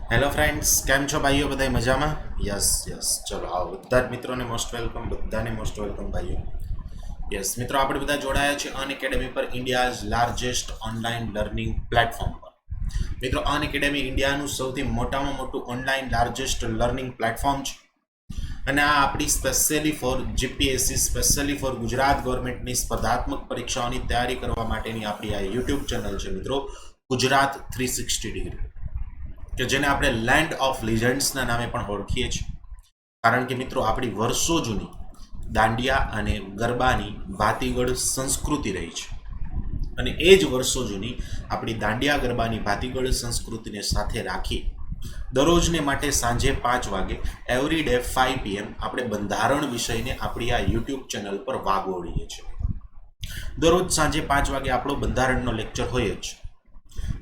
Hello friends, કેમ છો ભાઈઓ? બધા મજામાં? યસ યસ, ચલો આવો બધા જ મિત્રોને મોસ્ટ વેલકમ, બધાને મોસ્ટ વેલકમ ભાઈઓ. યસ મિત્રો, આપણે બધા જોડાયા છે અન એકેડમી પર, India's largest online learning platform પર. મિત્રો, અન એકેડમી ઇન્ડિયાનું સૌથી મોટામાં મોટું ઓનલાઈન લાર્જેસ્ટ લર્નિંગ પ્લેટફોર્મ છે. અને આ આપણી specially for GPSC, specially for Gujarat ગવર્મેન્ટની સ્પર્ધાત્મક પરીક્ષાઓની તૈયારી કરવા માટેની આપણી આ યુટ્યુબ ચેનલ છે મિત્રો, ગુજરાત 360 ડિગ્રી, કે જેને આપણે લેન્ડ ઓફ લિજન્ડ્સના નામે પણ ઓળખીએ છીએ. કારણ કે મિત્રો, આપણી વર્ષો જૂની દાંડિયા અને ગરબાની ભાતીગળ સંસ્કૃતિ રહી છે. અને એ જ વર્ષો જૂની આપણી દાંડિયા ગરબાની ભાતીગળ સંસ્કૃતિને સાથે રાખી દરરોજને માટે સાંજે 5 વાગે એવરી ડે 5 PM આપણે બંધારણ વિષયને આપણી આ યુટ્યુબ ચેનલ પર વાગોળીએ છીએ. દરરોજ સાંજે 5 વાગે આપણો બંધારણનો લેક્ચર હોય જ.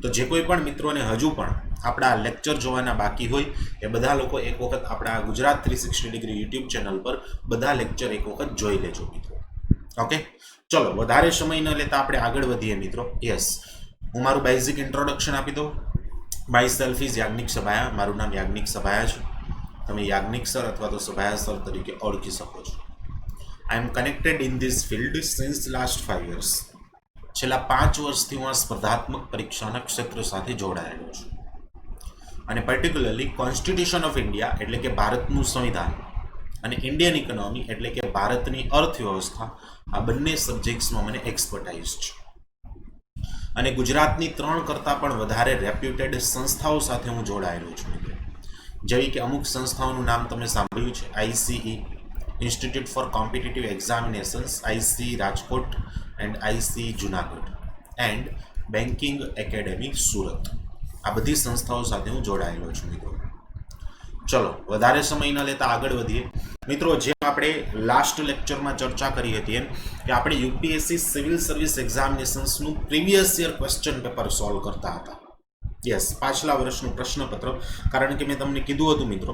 તો જે કોઈ પણ મિત્રોને હજુ પણ આપણા લેક્ચર જોવાના બાકી હોય એ બધા લોકો એક વખત આપણા ગુજરાત 360 ડિગ્રી યુટ્યુબ ચેનલ પર બધા લેક્ચર એક વખત જોઈ લેજો મિત્રો. ઓકે, ચલો વધારે સમય ન લેતા આપણે આગળ વધીએ મિત્રો. યસ, હું મારું બેઝિક ઇન્ટ્રોડક્શન આપી દઉં. Myself is Yagnik Sabhaya. મારું નામ યાજ્ઞિક સભાયા છે. તમે યાજ્ઞિક સર અથવા તો સભાયા સર તરીકે ઓળખી શકો છો. I am connected in this field since last 5 years. છેલ્લા 5 વર્ષથી હું આ સ્પર્ધાત્મક પરીક્ષાના ક્ષેત્ર સાથે જોડાયેલો છું. અને પર્ટિક્યુલરલી કોન્સ્ટિટ્યુશન ઓફ ઇન્ડિયા એટલે કે ભારતનું સંવિધાન અને ઇન્ડિયન ઇકોનોમી એટલે કે ભારતની અર્થવ્યવસ્થા, આ બંને સબ્જેક્ટ્સમાં મને એક્સપર્ટાઇઝ છે. અને ગુજરાતની 3 કરતાં પણ વધારે રેપ્યુટેડ સંસ્થાઓ સાથે હું જોડાયેલો છું મિત્રો. જેવી કે અમુક સંસ્થાઓનું નામ તમે સાંભળ્યું છે: ICE, institute for competitive examinations, IC Rajkot and IC Junagadh, and banking academy Surat. આ બધી સંસ્થાઓ સાથે હું જોડાયેલો છું મિત્રો. ચલો વધારે સમય ન લેતા આગળ વધીએ મિત્રો. જેમ આપણે લાસ્ટ લેક્ચરમાં ચર્ચા કરી હતી એમ કે આપણે યુપીએસસી સિવિલ સર્વિસ એક્ઝામિનેશન્સનું previous year question paper solve કરતા હતા. યસ, પાછલા વર્ષનું પ્રશ્નપત્ર. કારણ કે મેં તમને કીધું હતું મિત્રો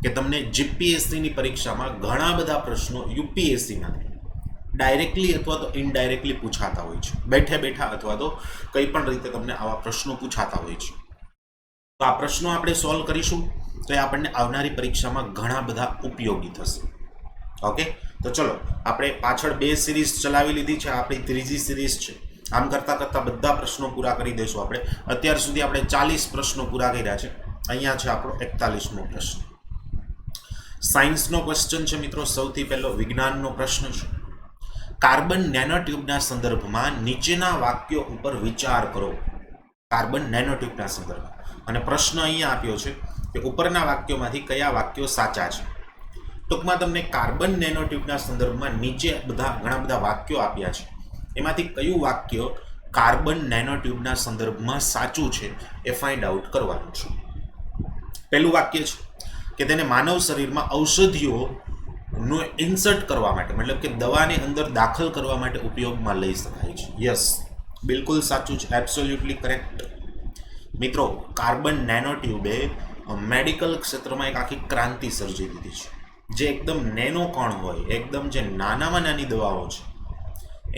કે તમને જીપીએસસીની પરીક્ષામાં ઘણા બધા પ્રશ્નો યુપીએસસીમાંથી ડાયરેક્ટલી અથવા તો ઇનડાયરેક્ટલી પૂછાતા હોય છે. બેઠે બેઠા અથવા તો કંઈ પણ રીતે તમને આવા પ્રશ્નો પૂછાતા હોય છે. તો આ પ્રશ્નો આપણે સોલ્વ કરીશું તો એ આપણને આવનારી પરીક્ષામાં ઘણા બધા ઉપયોગી થશે. ઓકે, તો ચલો આપણે પાછળ 2 સિરીઝ ચલાવી લીધી છે, આપણી ત્રીજી સિરીઝ છે. આમ કરતાં કરતાં બધા પ્રશ્નો પૂરા કરી દઈશું આપણે. અત્યાર સુધી આપણે 40 પ્રશ્નો પૂરા કર્યા છે. અહીંયા છે આપણો 41મો પ્રશ્ન. સાયન્સનો ક્વેશ્ચન છે મિત્રો. સૌથી પહેલો વિજ્ઞાનનો પ્રશ્ન છે. કાર્બન નેનોટ્યુબના સંદર્ભમાં નીચેના વાક્યો ઉપર વિચાર કરો. કાર્બન નેનોટ્યુબના સંદર્ભમાં. અને પ્રશ્ન અહીંયા આપ્યો છે કે ઉપરના વાક્યોમાંથી કયા વાક્યો સાચા છે. ટૂંકમાં તમને કાર્બન નેનોટ્યુબના સંદર્ભમાં નીચે ઘણા બધા વાક્યો આપ્યા છે. એમાંથી કયું વાક્ય કાર્બન નેનોટ્યુબના સંદર્ભમાં સાચું છે એ ફાઇન્ડ આઉટ કરવાનું છે. પહેલું વાક્ય છે કે તેને માનવ શરીરમાં ઔષધિઓનો ઇન્સર્ટ કરવા માટે, મતલબ કે દવાને અંદર દાખલ કરવા માટે ઉપયોગમાં લઈ શકાય છે. યસ, બિલકુલ સાચું છે, એબ્સોલ્યુટલી કરેક્ટ. મિત્રો, કાર્બન નેનોટ્યુબે મેડિકલ ક્ષેત્રમાં એક આખી ક્રાંતિ સર્જી દીધી છે. જે એકદમ નેનો કણ હોય, એકદમ જે નાનામાં નાની દવાઓ છે,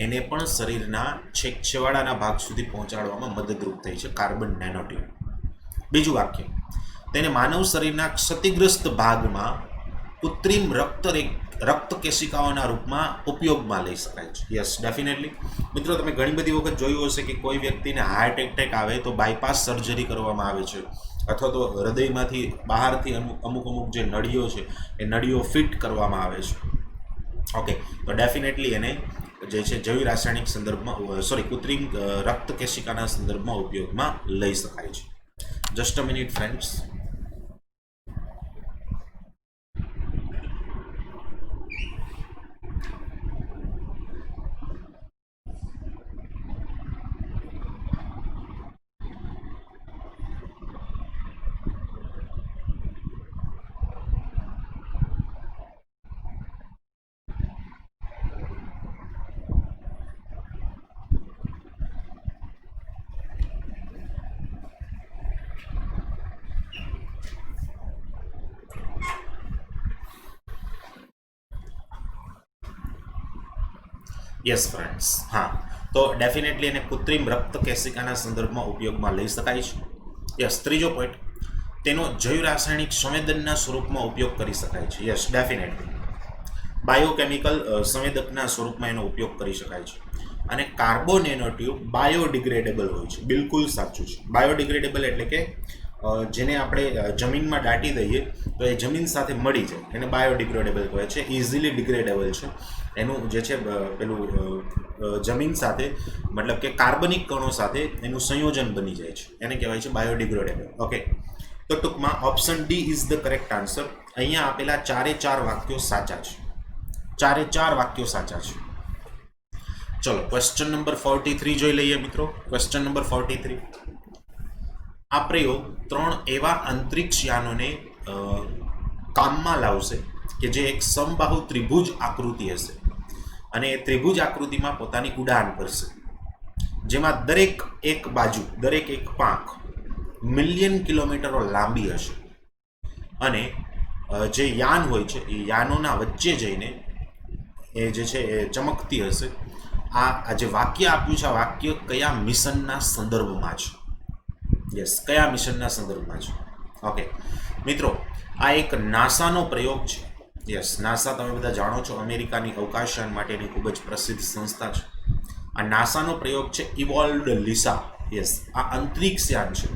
એને પણ શરીરના છેક છેવાડાના ભાગ સુધી પહોંચાડવામાં મદદરૂપ થઈ છે કાર્બન નેનોટ્યુબ. બીજું વાક્ય, તેને માનવ શરીરના ક્ષતિગ્રસ્ત ભાગમાં કૃત્રિમ રક્ત કેશિકાઓના રૂપમાં ઉપયોગમાં લઈ શકાય છે. Yes, definitely. મિત્રો, તમે ઘણી બધી વખત જોયું હશે કે કોઈ વ્યક્તિને હાર્ટ એટેક આવે તો બાયપાસ સર્જરી કરવામાં આવે છે, અથવા તો હૃદયમાંથી બહારથી અમુક જે નળીઓ છે એ નળીઓ ફિટ કરવામાં આવે છે. ઓકે, તો ડેફિનેટલી એને જે છે જૈવ રાસાયણિક સંદર્ભમાં કૃત્રિમ રક્ત કેશિકાના સંદર્ભમાં ઉપયોગમાં લઈ શકાય છે. Just a minute friends. Yes friends, હા, તો ડેફિનેટલી એને કૃત્રિમ રક્ત કેશિકાના સંદર્ભમાં ઉપયોગમાં લઈ શકાય છે. યસ. ત્રીજો પોઈન્ટ, તેનો જૈવ રાસાયણિક સંવેદનના સ્વરૂપમાં ઉપયોગ કરી શકાય છે. યસ, ડેફિનેટલી બાયોકેમિકલ સંવેદકના સ્વરૂપમાં એનો ઉપયોગ કરી શકાય છે. અને કાર્બન નેનો ટ્યુબ બાયોડિગ્રેડેબલ હોય છે. બિલકુલ સાચું છે. બાયોડિગ્રેડેબલ એટલે કે જેને આપણે જમીનમાં દાટી દઈએ તો એ જમીન સાથે મળી જાય, એને બાયોડિગ્રેડેબલ કહેવાય છે. ઇઝીલી ડિગ્રેડેબલ છે. એનું જે છે પેલું જમીન સાથે, મતલબ કે કાર્બનિક કણો સાથે એનું સંયોજન બની જાય છે, એને કહેવાય છે બાયોડિગ્રેડેબલ. ઓકે, તો ટૂંકમાં option D is the correct answer. અહીંયા આપેલા 4 વાક્યો સાચા છે. 4 વાક્યો સાચા છે. ચલો ક્વેશ્ચન નંબર 43 જોઈ લઈએ મિત્રો. Question number 43. આ પ્રયોગ 3 એવા અંતરિક્ષ યાનોને કામમાં લાવશે કે જે એક સમબાહુ ત્રિભુજ આકૃતિ હશે અને એ ત્રિભુજ આકૃતિમાં પોતાની ઉડાન કરશે, જેમાં દરેક એક પાંખ મિલિયન કિલોમીટરો લાંબી હશે અને જે યાન હોય છે એ યાનોના વચ્ચે જઈને એ જે છે એ ચમકતી હશે. આ જે વાક્ય આપ્યું છે, આ વાક્ય કયા મિશનના સંદર્ભમાં છે? યસ, કયા મિશનના સંદર્ભમાં છે? ઓકે મિત્રો, આ એક નાસાનો પ્રયોગ છે. યસ, નાસા તમે બધા જાણો છો, અમેરિકાની અવકાશયાન માટેની ખૂબ જ પ્રસિદ્ધ સંસ્થા છે. આ નાસાનો પ્રયોગ છે ઇવોલ્વડ લિસા. યસ, આ અંતરિક્ષયાન છે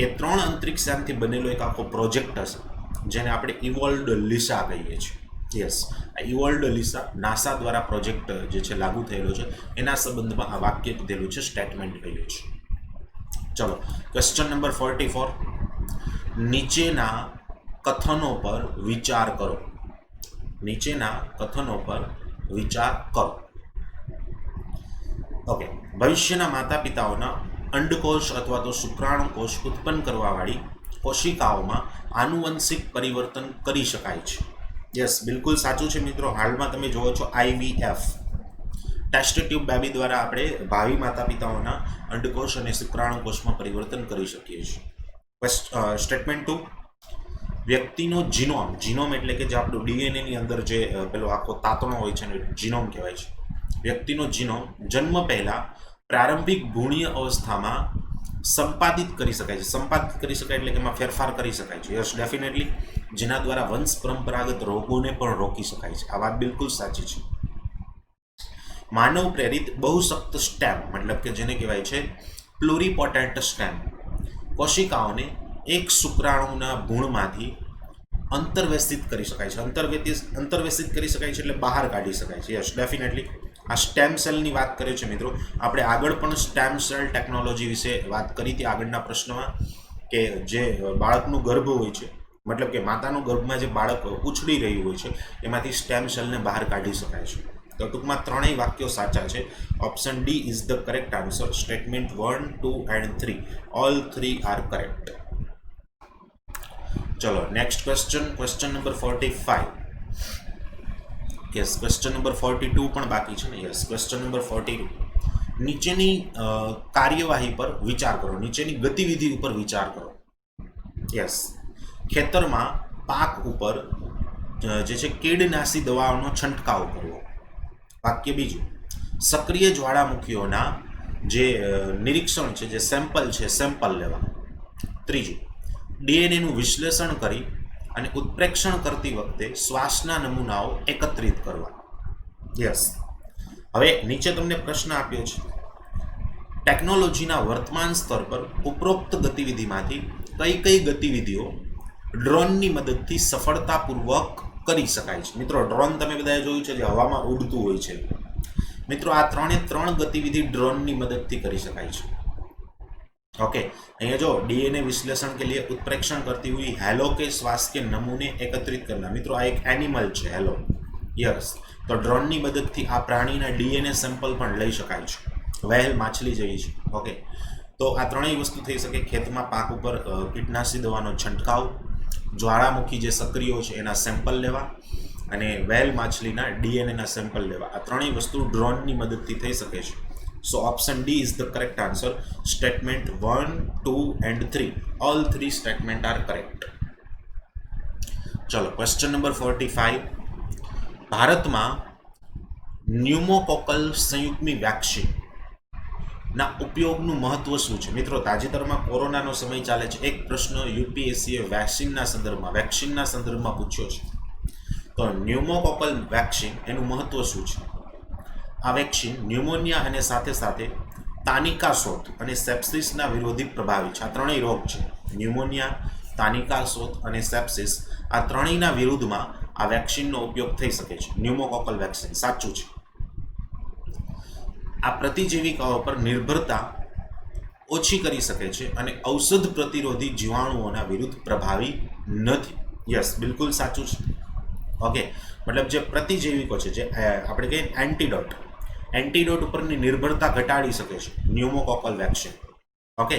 એ 3 અંતરિક્ષયાનથી બનેલો એક આખો પ્રોજેક્ટ હશે, જેને આપણે ઇવોલ્વડ લિસા કહીએ છીએ. યસ, આ ઇવોલ્વડ લિસા નાસા દ્વારા પ્રોજેક્ટ જે છે લાગુ થયેલો છે, એના સંબંધમાં આ વાક્ય કીધેલું છે, સ્ટેટમેન્ટ કહ્યું છે. ચલો ક્વેશ્ચન નંબર 44. નીચેના કથનો પર વિચાર કરો. નીચેના કથનો પર વિચાર કરો. ઓકે, ભવિષ્યના માતા પિતાઓના અંડકોષ અથવા તો શુક્રાણુકોષ ઉત્પન્ન કરવાવાળી કોશિકાઓમાં આનુવંશિક પરિવર્તન કરી શકાય છે. યસ, બિલકુલ સાચું છે મિત્રો. હાલમાં તમે જોવો છો IVF, ટેસ્ટ ટ્યુબ બેબી દ્વારા આપણે ભાવિ માતા પિતાઓના અંડકોષ અને શુક્રાણુકોષમાં પરિવર્તન કરી શકીએ છીએ. સ્ટેટમેન્ટ 2. વ્યક્તિનો જીનોમ એટલે કે જે આપણું DNA ની અંદર જે પેલો આખો તાતણો હોય છે ને જીનોમ કહેવાય છે. વ્યક્તિનો જીનોમ જન્મ પહેલા પ્રારંભિક ભ્રૂણીય અવસ્થામાં સંપાદિત કરી શકાય છે. સંપાદિત કરી શકાય એટલે કે એમાં ફેરફાર કરી શકાય છે. યસ, ડેફિનેટલી, જેના દ્વારા વંશ પરંપરાગત રોગોને પણ રોકી શકાય છે. આ વાત બિલકુલ સાચી છે. માનવ પ્રેરિત બહુસક્ત સ્ટેમ, મતલબ કે જેને કહેવાય છે પ્લુરીપોટેન્ટ સ્ટેમ, કોશિકાઓને એક શુક્રાણુના ભ્રૂણમાંથી અંતર્વેશિત કરી શકાય છે. અંતર્વેશિત કરી શકાય છે એટલે બહાર કાઢી શકાય છે. Yes, definitely. આ સ્ટેમ સેલની વાત કરીએ છીએ મિત્રો. આપણે આગળ પણ સ્ટેમ સેલ ટેકનોલોજી વિશે વાત કરી હતી આગળના પ્રશ્નમાં, કે જે બાળકનું ગર્ભ હોય છે, મતલબ કે માતાનું ગર્ભમાં જે બાળક ઉછળી રહ્યું હોય છે, એમાંથી સ્ટેમ સેલને બહાર કાઢી શકાય છે. તો ટૂંકમાં 3 વાક્યો સાચા છે. Option D is the correct answer. Statement 1, 2 and 3 all 3 are correct. ચલો next question number 45. Yes, question number 42 પણ બાકી છે ને. Yes, question number 42. નીચેની કાર્યવાહી પર વિચાર કરો, નીચેની ગતિવિધિ ઉપર વિચાર કરો. યસ, ખેતરમાં પાક ઉપર જે છે કીડનાશી દવાઓનો છંટકાવ કરવો. વાક્ય બીજું, સક્રિય જ્વાળામુખીઓના જે નિરીક્ષણ છે, જે સેમ્પલ લેવા. ત્રીજું, DNA-નું વિશ્લેષણ કરી અને ઉત્પ્રેક્ષણ કરતી વખતે શ્વાસના નમૂનાઓ એકત્રિત કરવા. યસ, હવે નીચે તમને પ્રશ્ન આપ્યો છે, ટેકનોલોજીના વર્તમાન સ્તર પર ઉપરોક્ત ગતિવિધિમાંથી કઈ ગતિવિધિઓ ડ્રોનની મદદથી સફળતાપૂર્વક કરી શકાય છે? મિત્રો, ડ્રોન તમે બધાએ જોયું છે જે હવામાં ઉડતું હોય છે. મિત્રો, આ 3 ગતિવિધિ ડ્રોનની મદદથી કરી શકાય છે. ओके, અહીંયા જો DNA विश्लेषण के लिए उत्प्रेक्षण करती हुई हेलो के श्वास के नमूने एकत्रित करना. मित्रों, आ एक एनिमल है हेलो. यस, तो ड्रोननी मददથી આ પ્રાણીના DNA સેમ્પલ પણ લઈ શકાય છે. વહેલ માછલી જેવી છે. ઓકે, તો આ ત્રણેય વસ્તુ થઈ શકે. ખેતમાં પાક ઉપર કીટનાશી દવાનો છંટકાવ, જ્વાળામુખી જે સક્રિયો છે એના સેમ્પલ લેવા અને વહેલ માછલીના DNA ના સેમ્પલ લેવા. આ ત્રણેય વસ્તુ ડ્રોનની મદદથી થઈ શકે છે. So option D is the correct answer. Statement 1, 2 and 3. All 3 statements are correct. चलो क्वेश्चन नंबर 45. भारत में न्यूमोकोकल संयुग्मी वैक्सीन ના ઉપયોગનું મહત્વ શું છે? મિત્રો, તાજેતરમાં કોરોનાનો સમય ચાલે છે. એક પ્રશ્ન યુપીએસસીએ વેક્સિનના સંદર્ભમાં પૂછ્યો છે. તો ન્યુમોકોકલ વેક્સિન એનું મહત્વ શું છે? આ વેક્સિન ન્યુમોનિયા અને સાથે સાથે તાનિકાસોથ અને સેપ્સિસના વિરોધી પ્રભાવી છે. આ ત્રણેય રોગ છે, ન્યુમોનિયા, તાનિકાસોથ અને સેપ્સિસ, આ ત્રણેયના વિરુદ્ધમાં આ વેક્સિનનો ઉપયોગ થઈ શકે છે. ન્યુમોકોકલ વેક્સિન સાચું છે. આ પ્રતિજીવિકાઓ પર નિર્ભરતા ઓછી કરી શકે છે અને ઔષધ પ્રતિરોધી જીવાણુઓના વિરુદ્ધ પ્રભાવી નથી. યસ, બિલકુલ સાચું છે. ઓકે, મતલબ જે પ્રતિજૈવિકો છે, જે આપણે કહીએ એન્ટીડોટ ઉપરની નિર્ભરતા ઘટાડી શકે છે ન્યુમોકોકલ વેક્સિન. ઓકે,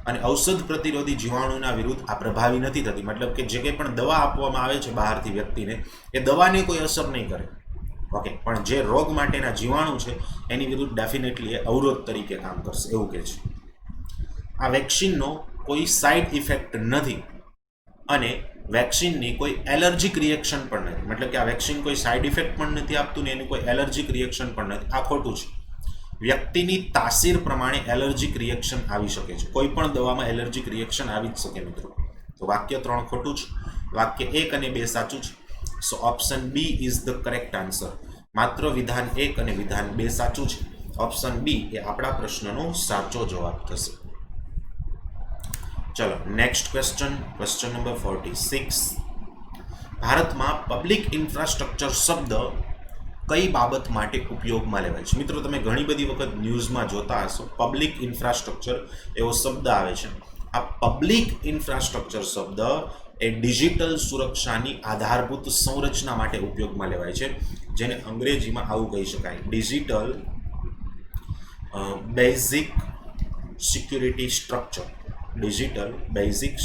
અને ઔષધ પ્રતિરોધી જીવાણુના વિરુદ્ધ આ પ્રભાવી નથી થતી. મતલબ કે જે કંઈ પણ દવા આપવામાં આવે છે બહારથી વ્યક્તિને, એ દવાને કોઈ અસર નહીં કરે. ઓકે, પણ જે રોગ માટેના જીવાણુ છે એની વિરુદ્ધ ડેફિનેટલી એ અવરોધ તરીકે કામ કરશે, એવું કહે છે. આ વેક્સિનનો કોઈ સાઇડ ઇફેક્ટ નથી અને વેક્સિનની કોઈ એલર્જીક રિએક્શન પણ નથી. મતલબ કે આ વેક્સિન કોઈ સાઇડ ઇફેક્ટ પણ નથી આપતું ને એની કોઈ એલર્જીક રિએક્શન પણ નથી. આ ખોટું છે. વ્યક્તિની તાસીર પ્રમાણે એલર્જીક રિએક્શન આવી શકે છે. કોઈ પણ દવામાં એલર્જીક રિએક્શન આવી જ શકે મિત્રો. તો વાક્ય 3 ખોટું છે. વાક્ય 1 અને 2 સાચું છે. So option B is the correct answer. માત્ર વિધાન 1 અને વિધાન 2 સાચું છે. ઓપ્શન બી એ આપણા પ્રશ્નનો સાચો જવાબ થશે. ચલો નેક્સ્ટ ક્વેશ્ચન નંબર 46. ભારતમાં પબ્લિક ઇન્ફ્રાસ્ટ્રક્ચર શબ્દ કઈ બાબત માટે ઉપયોગમાં લેવાય છે? મિત્રો, તમે ઘણી બધી વખત ન્યૂઝમાં જોતા હશો પબ્લિક ઇન્ફ્રાસ્ટ્રક્ચર એવો શબ્દ આવે છે. આ પબ્લિક ઇન્ફ્રાસ્ટ્રક્ચર શબ્દ એ ડિજિટલ સુરક્ષાની આધારભૂત સંરચના માટે ઉપયોગમાં લેવાય છે, જેને અંગ્રેજીમાં આવું કહી શકાય, digital basic security structure. Digital basic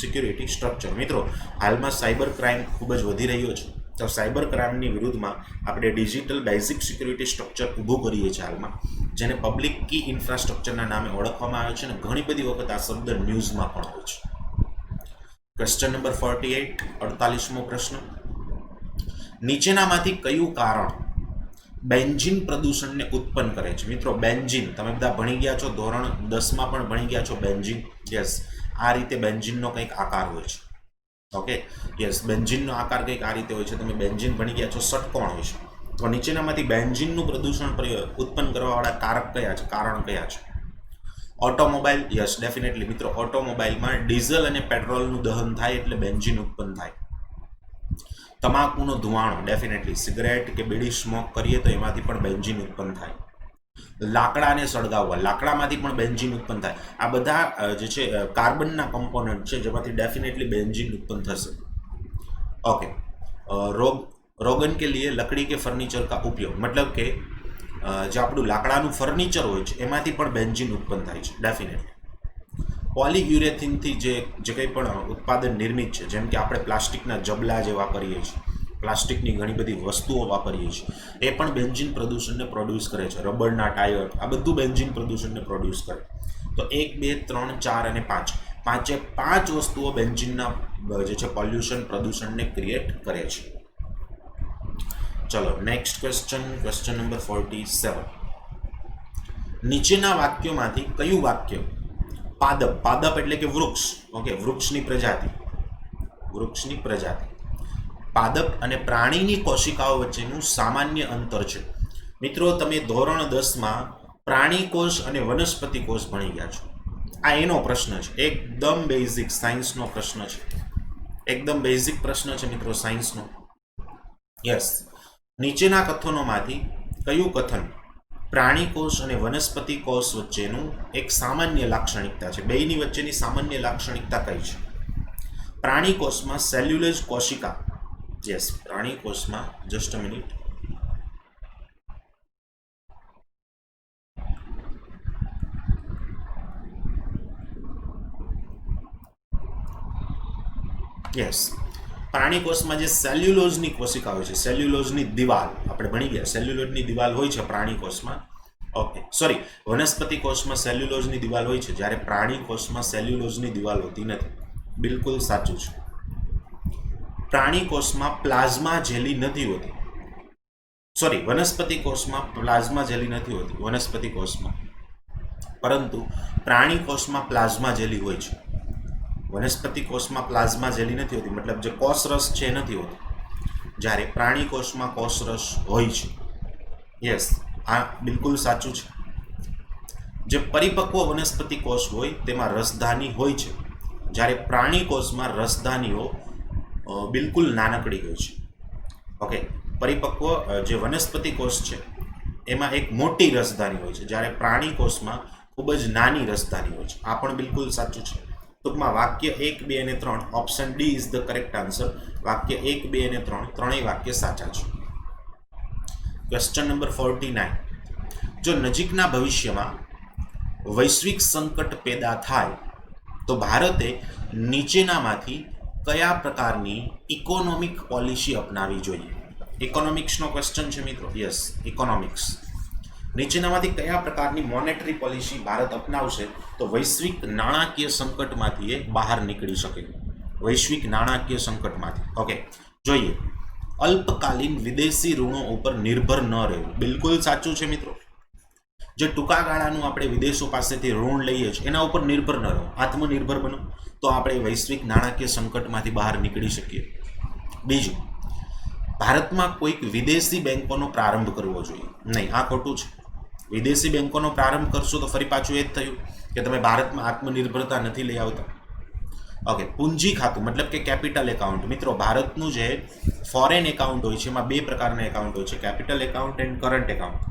security structure. મિત્રો, હાલમાં સાયબર ક્રાઇમ ખૂબ જ વધી રહ્યો છે. તો સાયબર ક્રાઇમની વિરુદ્ધમાં આપણે ડિજિટલ બેઝિક સિક્યુરિટી સ્ટ્રક્ચર ઊભું કરીએ છીએ હાલમાં, જેને પબ્લિક કી ઇન્ફ્રાસ્ટ્રક્ચરના નામે ઓળખવામાં આવે છે અને ઘણી બધી વખત આ શબ્દ ન્યૂઝમાં પણ હોય છે. ક્વેશ્ચન નંબર 48, 48મો પ્રશ્ન. નીચેનામાંથી કયું કારણ બેન્ઝીન પ્રદૂષણને ઉત્પન્ન કરે છે? મિત્રો, બેન્ઝીન તમે બધા ભણી ગયા છો, ધોરણ 10માં પણ ભણી ગયા છો બેન્ઝીન. યસ, આ રીતે બેન્ઝીનનો કંઈક આકાર હોય છે. ઓકે, યસ, બેન્ઝીનનો આકાર કંઈક આ રીતે હોય છે. તમે બેન્ઝીન ભણી ગયા છો, ષટકોણ હોય છે. તો નીચેનામાંથી બેન્ઝીનનું પ્રદૂષણ ઉત્પન્ન કરવાવાળા કારક કયા છે, કારણ કયા છે? ઓટોમોબાઈલ. યસ, ડેફિનેટલી મિત્રો, ઓટોમોબાઈલમાં ડીઝલ અને પેટ્રોલનું દહન થાય એટલે બેન્ઝીન ઉત્પન્ન થાય. તમાકુનો ધુમાડો, ડેફિનેટલી સિગરેટ કે બીડી સ્મોક કરીએ તો એમાંથી પણ બેન્ઝીન ઉત્પન્ન થાય. લાકડાને સળગાવવા, લાકડામાંથી પણ બેન્ઝીન ઉત્પન્ન થાય. આ બધા જે છે કાર્બનના કમ્પોનન્ટ છે, જેમાંથી ડેફિનેટલી બેન્ઝીન ઉત્પન્ન થશે. ઓકે, રોગન કે लिए लकड़ी के फर्नीचर का उपयोग, मतलब કે જે આપણું લાકડાનું ફર્નિચર હોય છે એમાંથી પણ બેન્ઝીન ઉત્પન્ન થાય છે ડેફિનેટલી. પોલીયુરેથિનથી જે કંઈ પણ ઉત્પાદન નિર્મિત છે, જેમ કે આપણે પ્લાસ્ટિકના જબલા જે વાપરીએ છીએ, પ્લાસ્ટિકની ઘણી બધી વસ્તુઓ વાપરીએ છીએ, એ પણ બેન્ઝીન પ્રદૂષણને પ્રોડ્યુસ કરે છે. રબરના ટાયર, આ બધું બેન્ઝીન પ્રદૂષણને પ્રોડ્યુસ કરે. તો 1, 2, 3, 4 અને 5, પાંચે 5 વસ્તુઓ બેન્ઝીનના જે છે પોલ્યુશન પ્રદૂષણને ક્રિએટ કરે છે. ચલો નેક્સ્ટ ક્વેશ્ચન નંબર 47. નીચેના વાક્યોમાંથી કયું વાક્ય પાદપ એટલે કે વૃક્ષ, ઓકે, વૃક્ષની પ્રજાતિ, પાદપ અને પ્રાણીની કોશિકાઓ વચ્ચેનું સામાન્ય અંતર છે. મિત્રો, તમે ધોરણ 10માં પ્રાણી કોષ અને વનસ્પતિ કોષ ભણી ગયા છો. આ એનો પ્રશ્ન છે, એકદમ બેઝિક સાયન્સનો પ્રશ્ન છે. એકદમ બેઝિક પ્રશ્ન છે મિત્રો સાયન્સનો. યસ, નીચેના કથનોમાંથી કયું કથન પ્રાણી કોષ અને વનસ્પતિ કોષ વચ્ચેનું એક સામાન્ય લાક્ષણિકતા છે? બેયની વચ્ચેની સામાન્ય લાક્ષણિકતા કઈ છે? પ્રાણી કોષમાં સેલ્યુલોઝ કોશિકા, યસ, પ્રાણી કોષમાં, જસ્ટ અ મિનિટ, યસ, પ્રાણી કોષમાં જે સેલ્યુલોઝની કોશિકા હોય છે, સેલ્યુલોઝની દિવાલ, આપણે ભણી ગયા, સેલ્યુલોઝની દિવાલ હોય છે પ્રાણી કોષમાં. ઓકે, સોરી, વનસ્પતિ કોષમાં સેલ્યુલોઝની દિવાલ હોય છે, જ્યારે પ્રાણી કોષમાં સેલ્યુલોઝની દિવાલ હોતી નથી. બિલકુલ સાચું છે. પ્રાણી કોષમાં પ્લાઝમા જેલી નથી હોતી. સોરી, વનસ્પતિ કોષમાં પ્લાઝમા જેલી નથી હોતી. વનસ્પતિ કોષમાં પરંતુ પ્રાણી કોષમાં પ્લાઝ્મા જેલી હોય છે. વનસ્પતિ કોષમાં પ્લાઝ્મા જેલી નથી હોતી, મતલબ જે કોષરસ છે એ નથી હોતો, જ્યારે પ્રાણી કોષમાં કોષરસ હોય છે. યસ, આ બિલકુલ સાચું છે. જે પરિપક્વ વનસ્પતિ કોષ હોય તેમાં રસધાની હોય છે, જ્યારે પ્રાણી કોષમાં રસધાનીઓ બિલકુલ નાનકડી હોય છે. ઓકે, પરિપક્વ જે વનસ્પતિ કોષ છે એમાં એક મોટી રસધાની હોય છે, જ્યારે પ્રાણી કોષમાં ખૂબ જ નાની રસધાની હોય છે. આ પણ બિલકુલ સાચું છે. ટૂંકમાં વાક્ય 1, 2 અને 3 option D is the correct answer. વાક્ય 1, 2 અને 3 ત્રણેય વાક્ય સાચા છે. Question number 49. જો નજીકના ભવિષ્યમાં વૈશ્વિક સંકટ પેદા થાય તો ભારતે નીચેનામાંથી કયા પ્રકારની ઇકોનોમિક પોલિસી અપનાવવી જોઈએ? ઇકોનોમિક્સનો ક્વેશ્ચન છે મિત્રો. Yes, economics. નીચેનામાંથી કયા પ્રકારની મોનેટરી પોલિસી ભારત અપનાવશે તો વૈશ્વિક નાણાકીય સંકટમાંથી એ બહાર નીકળી શકે? વૈશ્વિક નાણાકીય સંકટમાંથી. ઓકે, જોઈએ. અલ્પકાલીન વિદેશી ઋણો ઉપર નિર્ભર ન રહેવું. બિલકુલ સાચું છે મિત્રો. જે ટૂંકા ગાળાનું આપણે વિદેશો પાસેથી ઋણ લઈએ છીએ એના ઉપર નિર્ભર ન રહો, આત્મનિર્ભર બનો, તો આપણે વૈશ્વિક નાણાકીય સંકટમાંથી બહાર નીકળી શકીએ. બીજું, ભારતમાં કોઈક વિદેશી બેંકોનો પ્રારંભ કરવો જોઈએ નહીં. આ ખોટું છે. વિદેશી બેંકોનો પ્રારંભ કરશો તો ફરી પાછું એ જ થયું કે તમે ભારતમાં આત્મનિર્ભરતા નથી લઈ આવતા. ઓકે, પૂંજી ખાતું મતલબ કે કેપિટલ એકાઉન્ટ. મિત્રો, ભારતનું જે ફોરેન એકાઉન્ટ હોય છે એમાં બે પ્રકારના એકાઉન્ટ હોય છે, capital account end current account.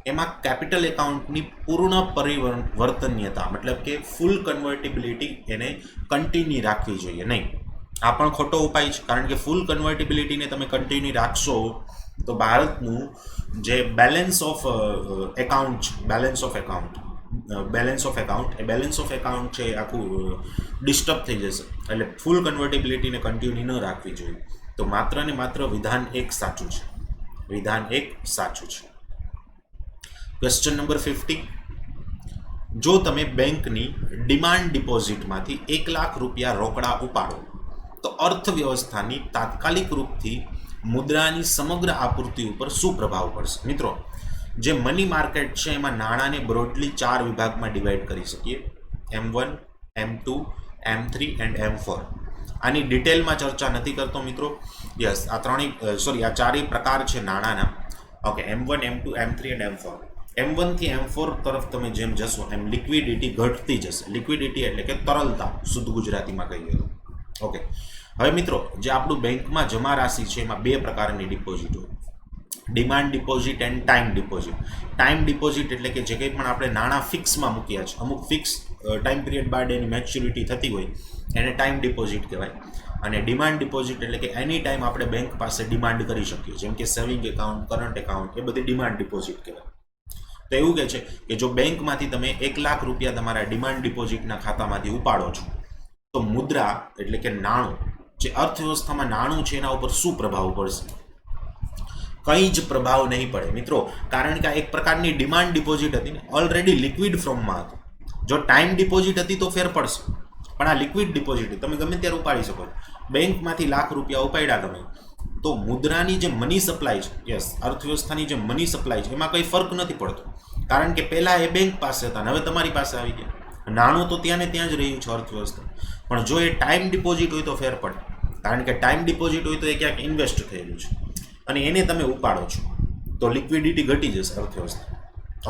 એમાં કેપિટલ એકાઉન્ટની પૂર્ણ પરિવર્તનીયતા મતલબ કે ફૂલ કન્વર્ટિબિલિટી એને કન્ટિન્યુ રાખવી જોઈએ નહીં. આ પણ ખોટો ઉપાય છે, કારણ કે ફૂલ કન્વર્ટિબિલિટીને તમે કન્ટિન્યુ રાખશો તો ભારતનું જે બેલેન્સ ઓફ એકાઉન્ટ છે આખું ડિસ્ટર્બ થઈ જશે. એટલે ફૂલ કન્વર્ટિબિલિટીને કન્ટિન્યુ ન રાખવી જોઈએ. તો માત્ર ને માત્ર વિધાન 1 સાચું છે. વિધાન 1 સાચું છે. Question number 50. જો તમે બેંકની ડિમાન્ડ ડિપોઝિટમાંથી 1 લાખ રૂપિયા રોકડા ઉપાડો તો અર્થવ્યવસ્થાની તાત્કાલિક રૂપથી મુદ્રાની સમગ્ર આપૂર્તિ ઉપર શું પ્રભાવ પડશે? મિત્રો, જે મની માર્કેટ છે એમાં નાણાંને બ્રોડલી 4 વિભાગમાં ડિવાઈડ કરી શકીએ: M1, M2, M3 and M4. આની ડિટેલમાં ચર્ચા નથી કરતો મિત્રો. યસ, આ ચારેય પ્રકાર છે નાણાંના. Okay, M1, M2, M3 and M4. M1 થી M4 તરફ તમે જેમ જશો એમ લિક્વિડિટી ઘટતી જશે. લિક્વિડિટી એટલે કે તરલતા, શુદ્ધ ગુજરાતીમાં કહીએ તો. ઓકે, હવે મિત્રો, જે આપણું બેંકમાં જમા રાશિ છે એમાં બે પ્રકારની ડિપોઝિટ હોય: demand deposit end time deposit. Time deposit એટલે કે જે કંઈ પણ આપણે નાણાં ફિક્સમાં મૂક્યા છે, અમુક ફિક્સ ટાઈમ પિરિયડ બાદ એની મેચ્યુરિટી થતી હોય એને ટાઈમ ડિપોઝિટ કહેવાય. અને ડિમાન્ડ ડિપોઝિટ એટલે કે એની ટાઈમ આપણે બેંક પાસે ડિમાન્ડ કરી શકીએ, જેમ કે સેવિંગ એકાઉન્ટ, કરંટ એકાઉન્ટ, એ બધી ડિમાન્ડ ડિપોઝિટ કહેવાય. તો એવું કહે છે કે જો બેંકમાંથી તમે 1 લાખ રૂપિયા તમારા ડિમાન્ડ ડિપોઝિટના ખાતામાંથી ઉપાડો છો તો મુદ્રા એટલે કે નાણું, જે અર્થવ્યવસ્થામાં નાણું છે એના ઉપર શું પ્રભાવ પડશે? કંઈ જ પ્રભાવ નહીં પડે મિત્રો, કારણ કે આ એક પ્રકારની ડિમાન્ડ ડિપોઝિટ હતી ને, ઓલરેડી લિક્વિડ ફોર્મમાં હતું. જો ટાઈમ ડિપોઝિટ હતી તો ફેર પડશે, પણ આ લિક્વિડ ડિપોઝિટ તમે ગમે ત્યારે ઉપાડી શકો. બેંકમાંથી લાખ રૂપિયા ઉપાડ્યા તમે તો મુદ્રાની જે મની સપ્લાય છે, યસ, અર્થવ્યવસ્થાની જે મની સપ્લાય છે એમાં કંઈ ફરક નથી પડતો, કારણ કે પહેલાં એ બેંક પાસે હતા ને હવે તમારી પાસે આવી ગયા. નાણું તો ત્યાં ને ત્યાં જ રહ્યું છે અર્થવ્યવસ્થા. પણ જો એ ટાઈમ ડિપોઝિટ હોય તો ફેર પડે, કારણ કે ટાઈમ ડિપોઝિટ હોય તો એ ક્યાંક ઇન્વેસ્ટ થયેલું છે અને એને તમે ઉપાડો છો તો લિક્વિડિટી ઘટી જશે અર્થવ્યવસ્થા.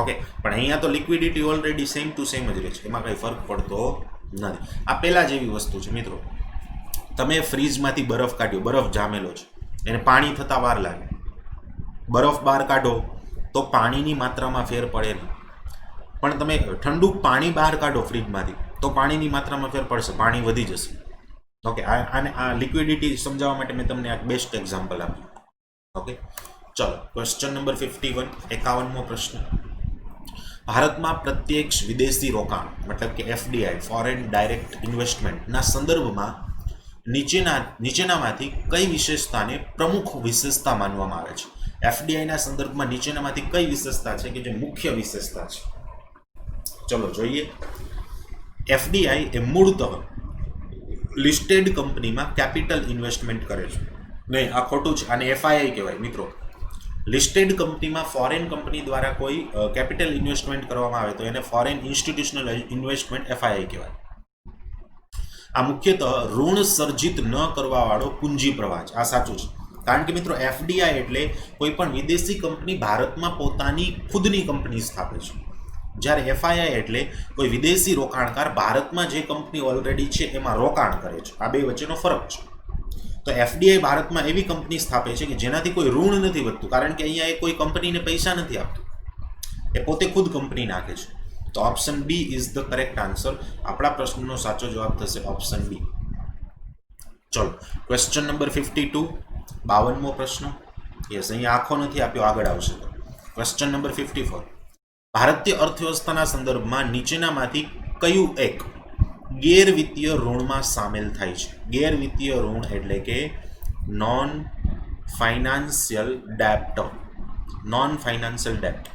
ઓકે, પણ અહીંયા તો liquidity already same to same જ રહે છે, એમાં કંઈ ફરક પડતો નથી. આ પહેલાં જેવી વસ્તુ છે મિત્રો. તમે ફ્રીજમાંથી બરફ કાઢ્યો, બરફ જામેલો છે, એને પાણી થતાં વાર લાગે. બરફ બહાર કાઢો તો પાણીની માત્રામાં ફેર પડે નહીં, પણ તમે ઠંડુ પાણી બહાર કાઢો ફ્રીજમાંથી તો પાણીની માત્રામાં ફેર પડશે, પાણી વધી જશે. ઓકે, આ લિક્વિડિટી સમજાવવા માટે મેં તમને એક બેસ્ટ એક્ઝામ્પલ આપ્યું. ઓકે, ચલો ક્વેશ્ચન નંબર 51, 51મો પ્રશ્ન. ભારતમાં પ્રત્યક્ષ વિદેશી રોકાણ મતલબ કે FDI, ફોરેન ડાયરેક્ટ ઇન્વેસ્ટમેન્ટના સંદર્ભમાં નીચેનામાંથી કઈ વિશેષતાને પ્રમુખ વિશેષતા માનવામાં આવે છે? FDIના સંદર્ભમાં નીચેનામાંથી કઈ વિશેષતા છે કે જે મુખ્ય વિશેષતા છે? ચલો જોઈએ. FDI એ મૂળતઃ લિસ્ટેડ કંપનીમાં કેપિટલ ઇન્વેસ્ટમેન્ટ કરે છે. નહીં, આ ખોટું છે, આને FII કહેવાય મિત્રો. લિસ્ટેડ કંપનીમાં ફોરેન કંપની દ્વારા કોઈ કેપિટલ ઇન્વેસ્ટમેન્ટ કરવામાં આવે તો એને ફોરેન ઇન્સ્ટિટ્યુશનલ ઇન્વેસ્ટમેન્ટ FII કહેવાય. આ મુખ્યતઃ ઋણ સર્જિત ન કરવાવાળો પૂંજી પ્રવાહ છે. આ સાચું છે, કારણ કે મિત્રો FDI એટલે કોઈ પણ વિદેશી કંપની ભારતમાં પોતાની ખુદની કંપની સ્થાપે છે, જ્યારે FII એટલે કોઈ વિદેશી રોકાણકાર ભારતમાં જે કંપની ઓલરેડી છે એમાં રોકાણ કરે છે. આ બે વચ્ચેનો ફરક છે. તો FDI ભારતમાં એવી કંપની સ્થાપે છે કે જેનાથી કોઈ ઋણ નથી વધતું, કારણ કે અહીંયા એ કોઈ કંપનીને પૈસા નથી આપતું, એ પોતે ખુદ કંપની નાખે છે. તો option B is the correct answer. આપણા પ્રશ્નનો સાચો જવાબ થશે ઓપ્શન બી. ચલો ક્વેશ્ચન નંબર 52, 52મો પ્રશ્ન. યસ, અહીંયા આખો નથી આપ્યો, આગળ આવશે. ક્વેશ્ચન નંબર 54, ભારતીય અર્થવ્યવસ્થાના સંદર્ભમાં નીચેનામાંથી કયું એક ગેરવિત્તીય ઋણમાં સામેલ થાય છે? ગેરવિત્તીય ઋણ એટલે કે નોન ફાઇનાન્શિયલ ડેપ્ટ. નોન ફાઇનાન્શિયલ ડેપ્ટ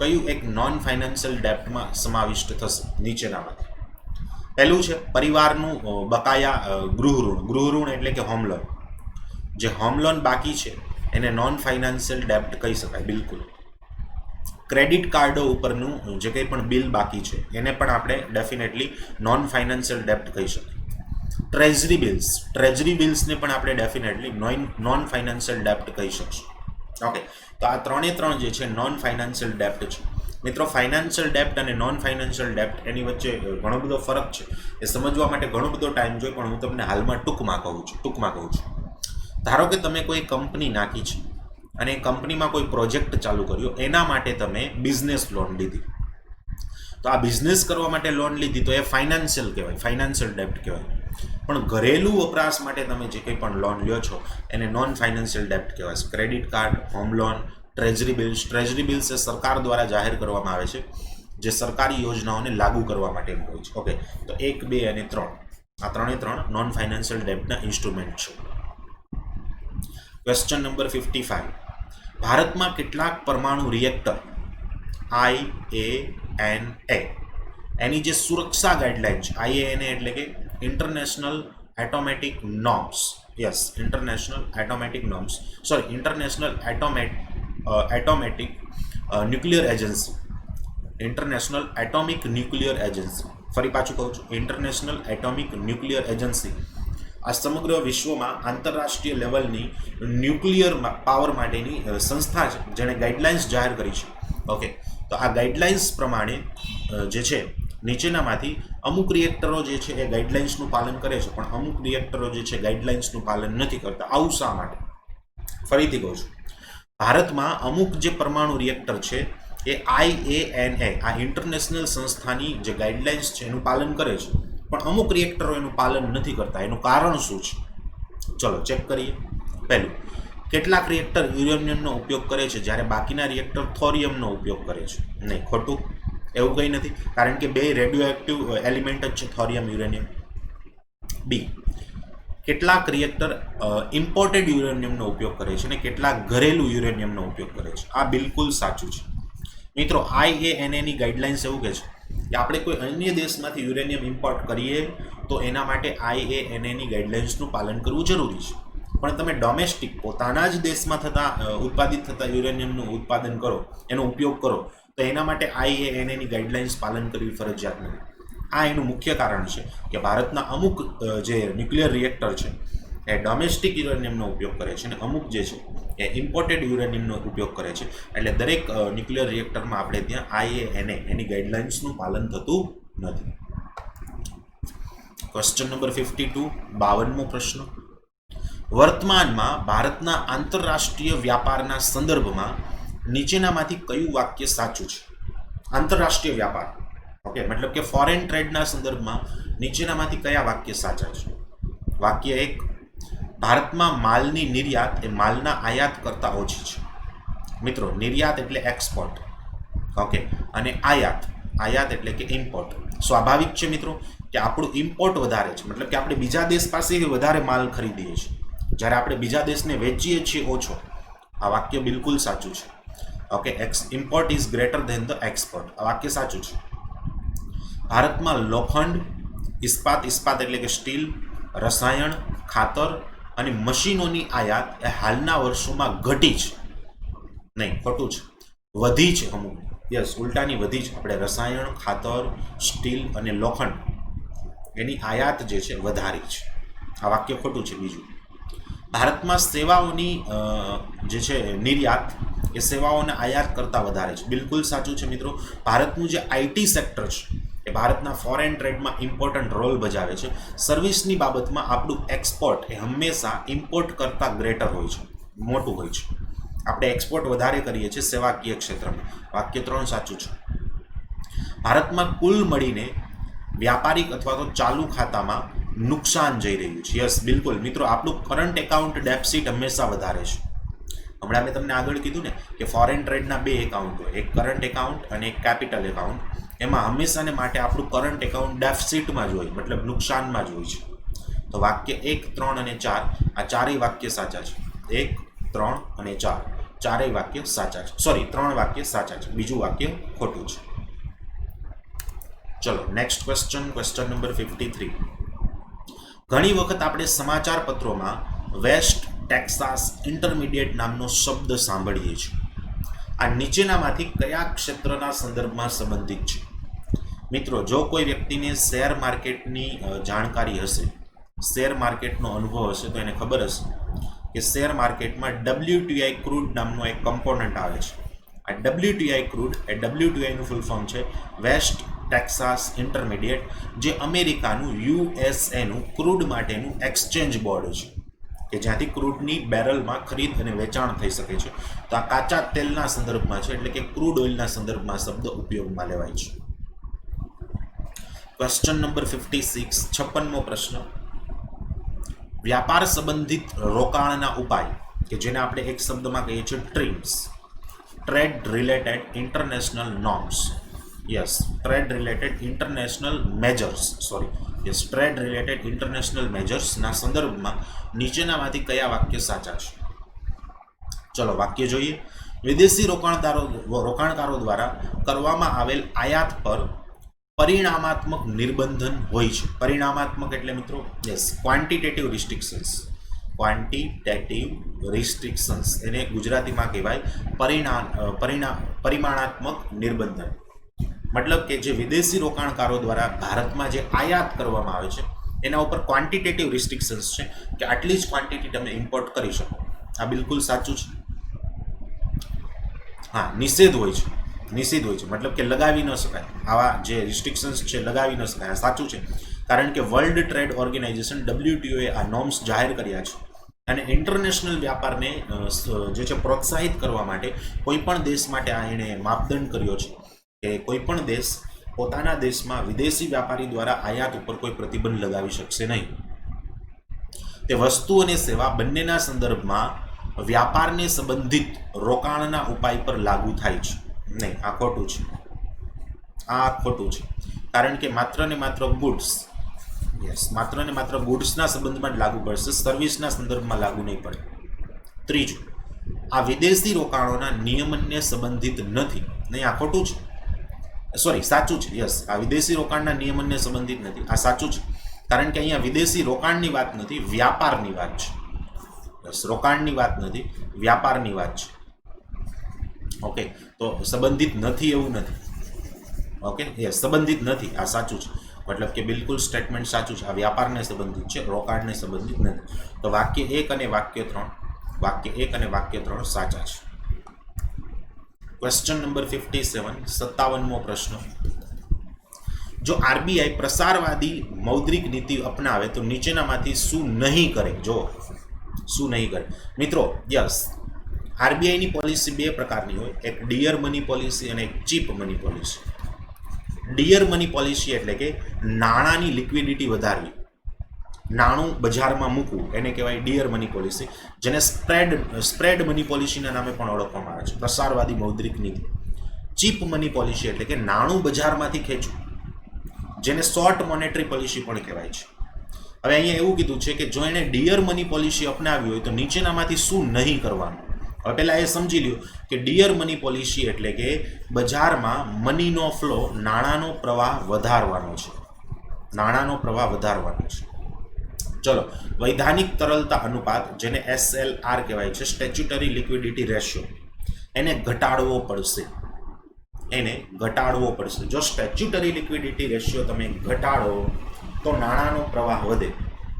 કયું એક નોન ફાઇનાન્શિયલ ડેપ્ટમાં સમાવિષ્ટ થશે નીચેનામાંથી? પહેલું છે પરિવારનું બકાયા ગૃહ ઋણ. ગૃહ ઋણ એટલે કે હોમ લોન. જે હોમ લોન બાકી છે એને નોન ફાઇનાન્શિયલ ડેપ્ટ કહી શકાય, બિલકુલ. ક્રેડિટ કાર્ડો ઉપરનું જે કંઈ પણ બિલ બાકી છે એને પણ આપણે ડેફિનેટલી નોન ફાઇનાન્શિયલ ડેપ્ટ કહી શકીએ. ટ્રેઝરી બિલ્સને પણ આપણે ડેફિનેટલી નોન ફાઇનાન્શિયલ ડેપ્ટ કહી શકશું. ઓકે, તો આ ત્રણે ત્રણ જે છે નોન ફાઇનાન્શિયલ ડેપ્ટ છે. મિત્રો ફાઇનાન્શિયલ ડેપ્ટ અને નોન ફાઇનાન્શિયલ ડેપ્ટ એની વચ્ચે ઘણો બધો ફરક છે. એ સમજવા માટે ઘણો બધો ટાઈમ જોઈએ, પણ હું તમને હાલમાં ટૂંકમાં કહું છું. ધારો કે તમે કોઈ કંપની નાખી છે અને કંપનીમાં કોઈ પ્રોજેક્ટ ચાલુ કર્યો, એના માટે તમે બિઝનેસ લોન લીધી. તો આ બિઝનેસ કરવા માટે લોન લીધી તો એ ફાઇનાન્શિયલ કહેવાય, ફાઇનાન્શિયલ ડેપ્ટ કહેવાય. પણ ઘરેલું વપરાશ માટે તમે જે કંઈ પણ લોન લ્યો છો એને નોન ફાઇનાન્શિયલ ડેપ્ટ કહેવાય. Credit card, home loan, treasury bills એ સરકાર દ્વારા જાહેર કરવામાં આવે છે, જે સરકારી યોજનાઓને લાગુ કરવા માટેનું હોય છે. ઓકે, તો 1, 2 અને 3 આ ત્રણે ત્રણ નોન ફાઇનાન્શિયલ ડેપ્ટના ઇન્સ્ટ્રુમેન્ટ છે. ક્વેશ્ચન નંબર 55, ભારતમાં કેટલાક પરમાણુ રિએક્ટર IANA એની જે સુરક્ષા ગાઈડલાઇન છે, IANA એટલે કે international automatic norms. Yes, international automatic nuclear agency. International atomic nuclear agency. ફરી પાછું કહું છું, ઇન્ટરનેશનલ એટોમિક ન્યુક્લિયર એજન્સી આ સમગ્ર વિશ્વમાં આંતરરાષ્ટ્રીય લેવલની ન્યુક્લિયર પાવર માટેની સંસ્થા છે, જેણે ગાઈડલાઇન્સ જાહેર કરી છે. ઓકે, તો આ ગાઈડલાઇન્સ પ્રમાણે જે છે નીચેનામાંથી અમુક રિએક્ટરો જે છે એ ગાઈડલાઇન્સનું પાલન કરે છે, પણ અમુક રિએક્ટરો જે છે ગાઈડલાઇન્સનું પાલન નથી કરતા. આવું શા માટે? ફરીથી કહું છું, ભારતમાં અમુક જે પરમાણુ રિએક્ટર છે એ IANA આ ઇન્ટરનેશનલ સંસ્થાની જે ગાઈડલાઇન્સ છે એનું પાલન કરે છે, પણ અમુક રિએક્ટરો એનું પાલન નથી કરતા. એનું કારણ શું છે? ચલો ચેક કરીએ. પહેલું, કેટલાક રિએક્ટર યુરેનિયમનો ઉપયોગ કરે છે, જ્યારે બાકીના રિએક્ટર થોરિયમનો ઉપયોગ કરે છે. નહીં, ખોટું. એવું કંઈ નથી, કારણ કે બે રેડિયો એક્ટિવ એલિમેન્ટ જ છે, થોરિયમ, યુરેનિયમ. બી, કેટલાક રિએક્ટર ઇમ્પોર્ટેડ યુરેનિયમનો ઉપયોગ કરે છે અને કેટલાક ઘરેલું યુરેનિયમનો ઉપયોગ કરે છે. આ બિલકુલ સાચું છે. મિત્રો IANA ગાઈડલાઇન્સ એવું કહે છે કે આપણે કોઈ અન્ય દેશમાંથી યુરેનિયમ ઇમ્પોર્ટ કરીએ તો એના માટે IANA ગાઈડલાઇન્સનું પાલન કરવું જરૂરી છે. પણ તમે ડોમેસ્ટિક પોતાના જ દેશમાં ઉત્પાદિત થતા યુરેનિયમનું ઉત્પાદન કરો, એનો ઉપયોગ કરો, તો એના માટે IANA ગાઈડલાઇન્સ પાલન કરવી ફરજિયાત નથી. આ એનું મુખ્ય કારણ છે કે ભારતના અમુક જે ન્યુક્લિયર રિએક્ટર છે એ ડોમેસ્ટિક યુરેનિયમનો ઉપયોગ કરે છે અને અમુક જે છે એ ઇમ્પોર્ટેડ યુરેનિયમનો ઉપયોગ કરે છે. એટલે દરેક ન્યુક્લિયર રિએક્ટરમાં આપણે ત્યાં IANA એની ગાઈડલાઇન્સનું પાલન થતું નથી. ક્વેશ્ચન નંબર 52, 52મો પ્રશ્ન. વર્તમાનમાં ભારતના આંતરરાષ્ટ્રીય વ્યાપારના સંદર્ભમાં નીચેનામાંથી કયું વાક્ય સાચું છે? આંતરરાષ્ટ્રીય વ્યાપાર, ઓકે, મતલબ કે ફોરેન ટ્રેડના સંદર્ભમાં નીચેનામાંથી કયા વાક્ય સાચા છે? વાક્ય 1, ભારતમાં માલની નિર્યાત એ માલના આયાત કરતાં ઓછી છે. મિત્રો, નિર્યાત એટલે એક્સપોર્ટ, ઓકે, અને આયાત એટલે કે ઇમ્પોર્ટ. સ્વાભાવિક છે મિત્રો કે આપણું ઇમ્પોર્ટ વધારે છે, મતલબ કે આપણે બીજા દેશ પાસેથી વધારે માલ ખરીદીએ છીએ, જ્યારે આપણે બીજા દેશને વેચીએ છીએ ઓછો. આ વાક્ય બિલકુલ સાચું છે. Okay, import is greater than the export. આ વાક્ય સાચું છે. ભારતમાં લોખંડ, ઇસ્પાત એટલે કે સ્ટીલ, રસાયણ, ખાતર અને મશીનોની આયાત એ હાલના વર્ષોમાં ઘટી છે. નહીં, ખોટું છે, વધી છે અમુક. યસ, ઉલટાની વધી છે. આપણે રસાયણ, ખાતર, સ્ટીલ અને લોખંડ એની આયાત જે છે વધારી છે. આ વાક્ય ખોટું છે. બીજું, ભારતમાં સેવાઓની જે છે નિર્યાત એ સેવાઓને આયાત કરતાં વધારે છે. બિલકુલ સાચું છે મિત્રો. ભારતનું જે આઈટી સેક્ટર છે એ ભારતના ફોરેન ટ્રેડમાં ઇમ્પોર્ટન્ટ રોલ ભજાવે છે. સર્વિસની બાબતમાં આપણું એક્સપોર્ટ એ હંમેશા ઇમ્પોર્ટ કરતાં ગ્રેટર હોય છે, મોટું હોય છે. આપણે એક્સપોર્ટ વધારે કરીએ છીએ સેવાકીય ક્ષેત્રમાં. વાક્ય 3 સાચું છે. ભારતમાં કુલ મળીને વ્યાપારિક અથવા તો ચાલુ ખાતામાં નુકસાન જઈ રહ્યું છે. યસ, બિલકુલ મિત્રો. આપણું કરંટ એકાઉન્ટ ડેફિસિટ હંમેશા વધારે છે. હમણાં મેં તમને આગળ કીધું ને કે ફોરેન ટ્રેડના 2 એકાઉન્ટ હોય, એક કરંટ એકાઉન્ટ અને એક કેપિટલ એકાઉન્ટ. એમાં હંમેશાને માટે આપણું કરંટ એકાઉન્ટ ડેફિસિટમાં જ હોય, મતલબ નુકસાનમાં જ હોય છે. તો વાક્ય 1, 3 અને 4 આ ચારેય વાક્ય સાચા છે. 1, 3 અને 4 ચારેય વાક્ય સાચા છે. સોરી, 3 વાક્ય સાચા છે, બીજું વાક્ય ખોટું છે. ચલો નેક્સ્ટ ક્વેશ્ચન, ક્વેશ્ચન નંબર 53. ઘણી વખત આપણે સમાચાર પત્રોમાં વેસ્ટ ટેક્સાસ ઇન્ટરમીડિયેટ નામનો શબ્દ સાંભળીએ છીએ. આ નીચેનામાંથી કયા ક્ષેત્રના સંદર્ભમાં સંબંધિત છે? મિત્રો, જો કોઈ વ્યક્તિને શેર માર્કેટની જાણકારી હશે, શેર માર્કેટનો અનુભવ હશે, તો એને ખબર હશે કે શેર માર્કેટમાં WTI ક્રૂડ નામનો એક કમ્પોનન્ટ આવે છે. આ WTI ક્રૂડ એ WTIનું ફૂલ ફોર્મ છે વેસ્ટ ટેક્સાસ ઇન્ટરમીડિયેટ, જે અમેરિકાનું USAનું ક્રૂડ માટેનું એક્સચેન્જ બોર્ડ છે કે જ્યાંથી ક્રૂડની બેરલમાં ખરીદ અને વેચાણ થઈ શકે છે. તો આ કાચા તેલના સંદર્ભમાં છે, એટલે કે ક્રૂડ ઓઇલના સંદર્ભમાં શબ્દ ઉપયોગમાં લેવાય છે. ક્વેશ્ચન નંબર 56, 56મો પ્રશ્ન. વ્યાપાર સંબંધિત રોકાણના ઉપાય કે જેને આપણે એક શબ્દમાં કહીએ છીએ TRIMs, trade related international norms. Yes, trade related international measures, sorry, yes, trade related international મેજર્સના સંદર્ભમાં નીચેનામાંથી કયા વાક્ય સાચા છે? ચલો વાક્ય જોઈએ. વિદેશી રોકાણકારો દ્વારા કરવામાં આવેલ આયાત પર પરિણામાત્મક નિર્બંધન હોય છે. પરિણામાત્મક એટલે મિત્રો, yes, quantitative restrictions. Quantitative restrictions એને ગુજરાતીમાં કહેવાય પરિમાણાત્મક નિર્બંધન. મતલબ કે જે વિદેશી રોકાણકારો દ્વારા ભારતમાં જે આયાત કરવામાં આવે છે એના ઉપર ક્વોન્ટિટેટિવ રિસ્ટ્રિક્શન્સ છે કે આટલી જ ક્વોન્ટિટી તમે ઇમ્પોર્ટ કરી શકો. આ બિલકુલ સાચું છે. હા, નિષેધ હોય છે, નિષેધ હોય છે, મતલબ કે લગાવી ન શકાય. આવા જે રિસ્ટ્રિક્શન્સ છે લગાવી ન શકાય. આ સાચું છે, કારણ કે વર્લ્ડ ટ્રેડ ઓર્ગેનાઇઝેશન WTOએ આ નોર્મ્સ જાહેર કર્યા છે અને ઇન્ટરનેશનલ વ્યાપારને જે છે પ્રોત્સાહિત કરવા માટે કોઈ પણ દેશ માટે આ એણે માપદંડ કર્યો છે કે કોઈ પણ દેશ પોતાના દેશમાં વિદેશી વ્યાપારી દ્વારા આયાત ઉપર કોઈ પ્રતિબંધ લગાવી શકશે નહીં. તે વસ્તુ અને સેવા બંનેના સંદર્ભમાં વ્યાપારને સંબંધિત રોકાણના ઉપાય પર લાગુ થાય છે. નહીં, આ ખોટું છે. આ ખોટું છે, કારણ કે માત્ર ને માત્ર ગુડ્સ, યસ, માત્ર ને માત્ર ગુડ્સના સંબંધમાં જ લાગુ પડશે, સર્વિસના સંદર્ભમાં લાગુ નહીં પડે. ત્રીજું, આ વિદેશી રોકાણોના નિયમનને સંબંધિત નથી. નહીં, આ ખોટું છે. સોરી, સાચું છે. યસ, આ વિદેશી રોકાણના નિયમનને સંબંધિત નથી. આ સાચું છે, કારણ કે અહીંયા વિદેશી રોકાણની વાત નથી, વ્યાપારની વાત છે. યસ, રોકાણની વાત નથી, વ્યાપારની વાત છે. ઓકે, તો સંબંધિત નથી એવું નથી. ઓકે, યસ, સંબંધિત નથી, આ સાચું છે. મતલબ કે બિલકુલ સ્ટેટમેન્ટ સાચું છે. આ વ્યાપારને સંબંધિત છે, રોકાણને સંબંધિત નથી. તો વાક્ય 1 અને વાક્ય 3, વાક્ય 1 અને વાક્ય 3 સાચા છે. ક્વેશ્ચન નંબર 57, 57મો પ્રશ્ન. જો RBI પ્રસારવાદી મૌદ્રિક નીતિ અપનાવે તો નીચેનામાંથી શું નહીં કરે? જો શું નહીં કરે મિત્રો, યસ, RBIની પોલિસી 2 પ્રકારની હોય, એક ડિયર મની પોલિસી અને એક cheap money policy. Dear money policy એટલે કે નાણાંની લિક્વિડિટી વધારવી, નાણું બજારમાં મૂકવું, એને કહેવાય ડિયર મની પોલિસી, જેને સ્પ્રેડ મની પોલિસીના નામે પણ ઓળખવામાં આવે છે, પ્રસારવાદી મૌદ્રિક નીતિ. ચીપ મની પોલિસી એટલે કે નાણું બજારમાંથી ખેંચવું, જેને શોર્ટ મોનેટરી પોલિસી પણ કહેવાય છે. હવે અહીંયા એવું કીધું છે કે જો એને ડિયર મની પોલિસી અપનાવી હોય તો નીચેનામાંથી શું નહીં કરવાનું? હવે પહેલાં એ સમજી લ્યો કે ડિયર મની પોલિસી એટલે કે બજારમાં મનીનો ફ્લો, નાણાંનો પ્રવાહ વધારવાનો છે, નાણાંનો પ્રવાહ વધારવાનો છે. ચલો, વૈધાનિક તરલતા અનુપાત, જેને SLR કહેવાય છે, સ્ટેચ્યુટરી લિક્વિડિટી રેશિયો, એને ઘટાડવો પડશે, એને ઘટાડવો પડશે. જો સ્ટેચ્યુટરી લિક્વિડિટી રેશિયો તમે ઘટાડો તો નાણાંનો પ્રવાહ વધે.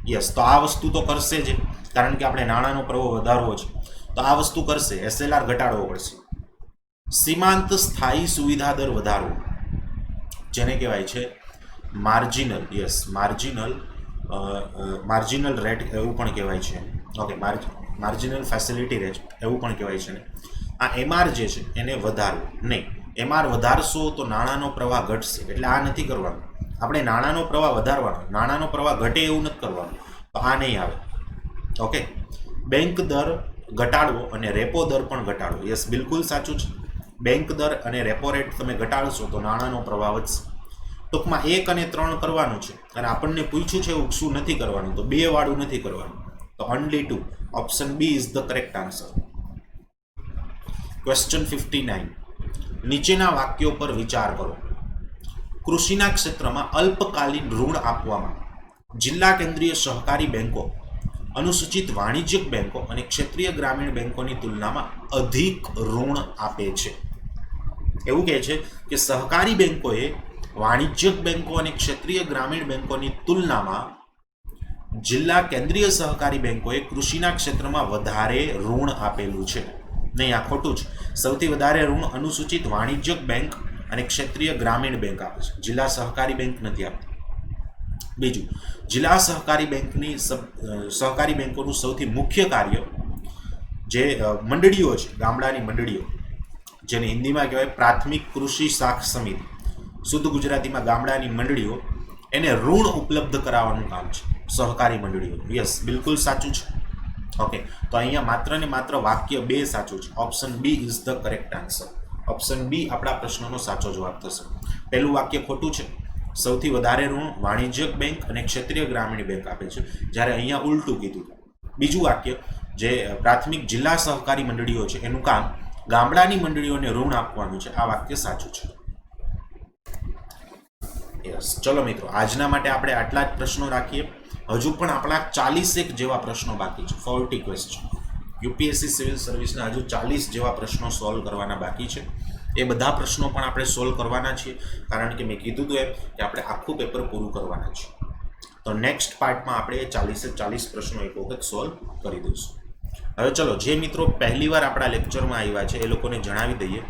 યસ, તો આ વસ્તુ તો કરશે જ, કારણ કે આપણે નાણાંનો પ્રવાહ વધારવો છે, તો આ વસ્તુ કરશે. SLR ઘટાડવો પડશે. સીમાંત સ્થાયી સુવિધા દર વધારવો, જેને કહેવાય છે માર્જિનલ, યસ માર્જિનલ રેટ એવું પણ કહેવાય છે. ઓકે, માર્જિનલ ફેસિલિટી રેટ એવું પણ કહેવાય છે ને. આ MR જે છે એને વધારવું નહીં. MR વધારશો તો નાણાંનો પ્રવાહ ઘટશે, એટલે આ નથી કરવાનું. આપણે નાણાંનો પ્રવાહ વધારવાનો, નાણાંનો પ્રવાહ ઘટે એવું નથી કરવાનું, તો આ નહીં આવે. ઓકે, બેંક દર ઘટાડવો અને રેપો દર પણ ઘટાડવો. યસ, બિલકુલ સાચું છે. બેંક દર અને રેપો રેટ તમે ઘટાડશો તો નાણાંનો પ્રવાહ વધશે. ટૂંકમાં 1 અને 3 કરવાનું છે, અને આપણને પૂછ્યું છે એવું શું નથી કરવાનું, તો 2 વાળું નથી કરવાનું, તો only 2. Option B is the correct answer. Question 59. નીચેના વાક્યો પર વિચાર કરો. કૃષિના ક્ષેત્રમાં અલ્પકાલીન ઋણ આપવામાં જિલ્લા કેન્દ્રીય સહકારી બેંકો અનુસૂચિત વાણિજ્યક બેંકો અને ક્ષેત્રીય ગ્રામીણ બેંકોની તુલનામાં અધિક ઋણ આપે છે. એવું કહે છે કે સહકારી બેંકોએ વાણિજ્યક બેંકો અને ક્ષેત્રીય ગ્રામીણ બેંકોની તુલનામાં જિલ્લા કેન્દ્રીય સહકારી બેંકોએ કૃષિના ક્ષેત્રમાં વધારે ઋણ આપેલું છે. નહીં, આ ખોટું છે. સૌથી વધારે ઋણ અનુસૂચિત વાણિજ્યક બેંક અને ક્ષેત્રીય ગ્રામીણ બેંક આપે છે, જિલ્લા સહકારી બેંક નથી આપતી. બીજું, જિલ્લા સહકારી બેંકોનું સૌથી મુખ્ય કાર્ય જે મંડળીઓ છે, ગામડાની મંડળીઓ, જેને હિન્દીમાં કહેવાય પ્રાથમિક કૃષિ શાખ સમિતિ, શુદ્ધ ગુજરાતીમાં ગામડાની મંડળીઓ, એને ઋણ ઉપલબ્ધ કરાવવાનું કામ છે સહકારી મંડળીઓ. યસ, બિલકુલ સાચું છે. ઓકે, તો અહીંયા માત્ર ને માત્ર વાક્ય 2 સાચું છે. Option B is the correct answer. Option B આપણા પ્રશ્નનો સાચો જવાબ થશે. પહેલું વાક્ય ખોટું છે. સૌથી વધારે ઋણ વાણિજ્યક બેંક અને ક્ષેત્રીય ગ્રામીણ બેંક આપે છે, જ્યારે અહીંયા ઉલટું કીધું. બીજું વાક્ય જે પ્રાથમિક જિલ્લા સહકારી મંડળીઓ છે એનું કામ ગામડાની મંડળીઓને ઋણ આપવાનું છે, આ વાક્ય સાચું છે. યસ, ચલો મિત્રો, આજના માટે આપણે આટલા જ પ્રશ્નો રાખીએ. હજુ પણ આપણા 41 જેવા પ્રશ્નો બાકી છે. 40 ક્વેશ્ચન યુપીએસસી સિવિલ સર્વિસના હજુ 40 જેવા પ્રશ્નો સોલ્વ કરવાના બાકી છે. એ બધા પ્રશ્નો પણ આપણે સોલ્વ કરવાના છીએ, કારણ કે મેં કીધું હતું એમ કે આપણે આખું પેપર પૂરું કરવાના છીએ. તો નેક્સ્ટ પાર્ટમાં આપણે 40 પ્રશ્નો એક વખત સોલ્વ કરી દઈશું. હવે ચલો, જે મિત્રો પહેલીવાર આપણા લેક્ચરમાં આવ્યા છે એ લોકોને જણાવી દઈએ.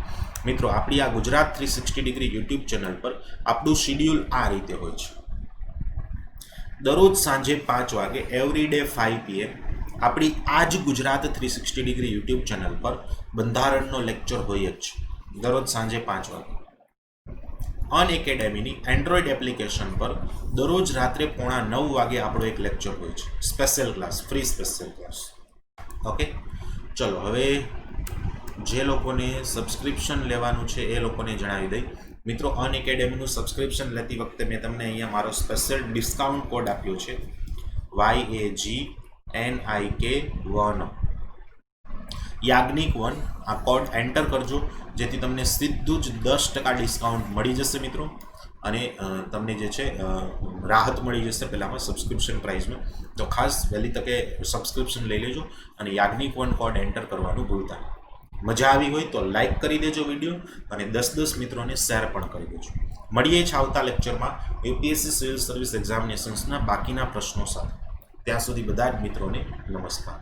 મિત્રો, આપણી આ ગુજરાત 360 ડિગ્રી યુટ્યુબ ચેનલ પર આપણું શિડ્યુલ આ રીતે હોય છે. દરરોજ સાંજે 5 વાગે એવરી ડે 5 PM આપણી આ જ ગુજરાત 360 ડિગ્રી યુટ્યુબ ચેનલ પર બંધારણનો લેક્ચર હોય જ છે, દરરોજ સાંજે 5 વાગે. અનએકેડમીની એન્ડ્રોઈડ એપ્લિકેશન પર દરરોજ રાત્રે 8:45 વાગે આપણો એક લેક્ચર હોય છે, special class, free special class. Okay, ચલો હવે જે લોકોને સબસ્ક્રિપ્શન લેવાનું છે એ લોકોને જણાવી દઈ. મિત્રો, અનએકેડમીનું સબસ્ક્રિપ્શન લેતી વખતે મેં તમને અહીંયા મારો સ્પેશિયલ ડિસ્કાઉન્ટ કોડ આપ્યો છે, YAGNIK1, યાજ્ઞિક1. આ કોડ એન્ટર કરજો, જેથી તમને સીધું જ 10% ડિસ્કાઉન્ટ મળી જશે મિત્રો, અને તમને જે છે રાહત મળી જશે પહેલાંમાં સબસ્ક્રિપ્શન પ્રાઇસમાં. તો ખાસ વહેલી તકે સબસ્ક્રિપ્શન લઈ લેજો અને યાજ્ઞિક1 કોડ એન્ટર કરવાનું ભૂલતા નહીં. મજા આવી હોય તો લાઇક કરી દેજો વિડીયો, અને 10 મિત્રોને શેર પણ કરી દેજો. મળીએ જ આવતા લેક્ચરમાં યુપીએસસી સિવિલ સર્વિસ એક્ઝામિનેશન્સના બાકીના પ્રશ્નો સાથે. ત્યાં સુધી બધા જ મિત્રોને નમસ્કાર.